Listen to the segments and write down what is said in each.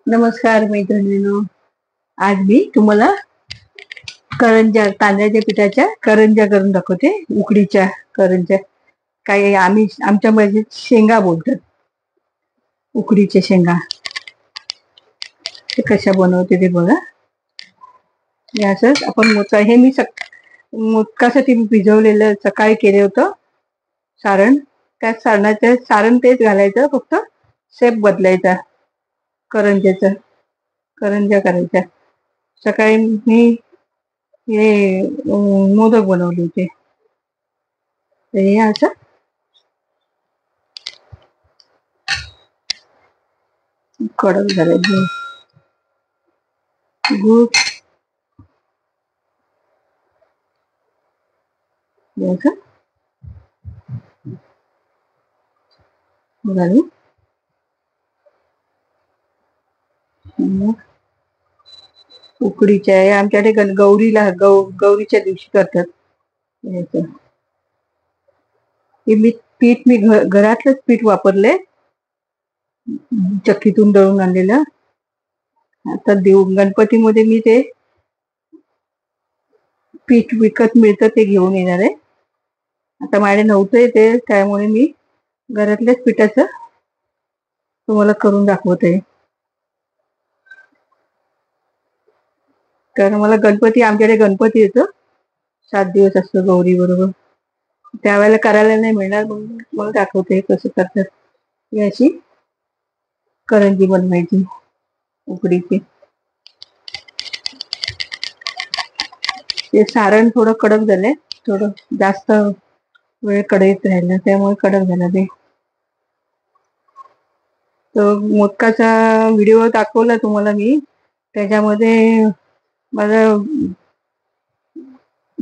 नमस्कार मैत्रिणींनो. आज मी तुम्हाला करंजा तांदळाच्या पिठाच्या करंजा करून दाखवते. उकडीच्या करंजा. काही आमच्या मध्ये शेंगा बोलतात. उकडीच्या शेंगा ते कशा बनवते ते बघा. असंच आपण मोदका हे मी मोदकासाठी भिजवलेलं सकाळी केलं होतं सारण. त्या सारणाचं सारण तेच घालायचं, फक्त शेप बदलायचा. करंजा करायच्या. सकाळी मी हे मोदक बनवले होते. हे असं कडक घालायचं. गूळ घालून उकडीच्या आमच्याकडे गौरीच्या दिवशी करतात. मी घरातलंच पीठ वापरले, चक्कीतून दळून आणलेलं. आता गणपतीमध्ये मी ते पीठ विकत मिळतं ते घेऊन येणार आहे. आता माझ्याकडे नव्हतं ते, त्यामुळे मी घरातल्याच पिठाचं तुम्हाला करून दाखवते. कारण मला आमच्याकडे गणपती येतो, 7 दिवस असतो गौरी बरोबर. त्यावेळेला करायला नाही मिळणार, म्हणून मला दाखवते कसं करतात. ही अशी करंजी बनवायची उकडीची. ते सारण थोडं कडक झालंय, थोडं जास्त वेळ कढईत राहिलं, त्यामुळे कडक झालं ते. तर मोदकाचा व्हिडिओ दाखवला तुम्हाला मी. त्याच्यामध्ये माझा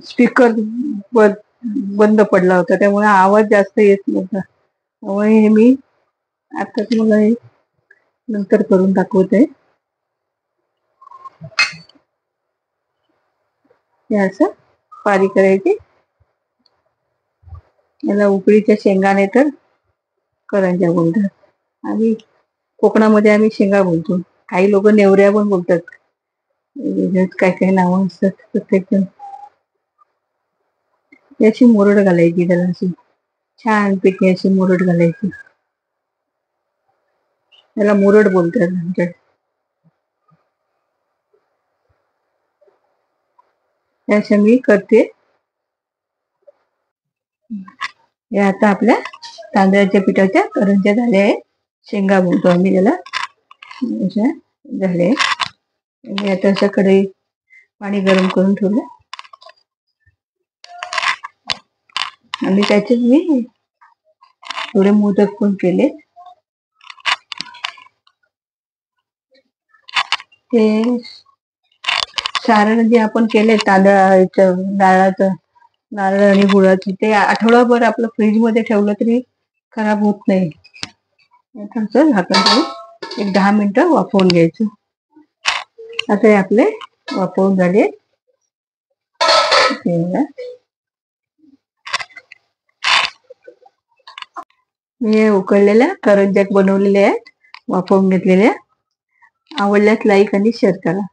स्पीकर बंद पडला होता, त्यामुळे आवाज जास्त येत नव्हता. त्यामुळे हे मी आता तुम्हाला हे नंतर करून दाखवते. हे असं पारी करायची. याला उकडीच्या शेंगाने तर करंजा बोलतात. आणि कोकणामध्ये आम्ही शेंगा बोलतो. काही लोक नेवऱ्या पण बोलतात. काय काय नावं असतात प्रत्येक जण. याची मुरड घालायची त्याला, अशी छान पैकी अशी मुरड घालायची. त्याला मुरड बोलतात आमच्याकडे. अशा मी करते. हे आता आपल्या तांदळाच्या पिठाच्या करंज्या झाल्या आहे. शेंगा बोलतो आम्ही त्याला. अशा झाले. मी आता अशा कढई पाणी गरम करून ठेवलं आणि त्याच्यात मी थोडे मोदक पण केले. ते सारण जे आपण केले तांदळाचं, नारळ आणि गुळाची, ते आठवडाभर आपलं फ्रीज मध्ये ठेवलं तरी खराब होत नाही. झाकण ठेवून एक 10 मिनिटं वाफवून घ्यायचं. आता हे आपले वाफवून झाले. मी उकळलेल्या करंज्या बनवलेल्या आहेत, वाफवून घेतलेल्या. आवडल्यास लाईक आणि शेअर करा.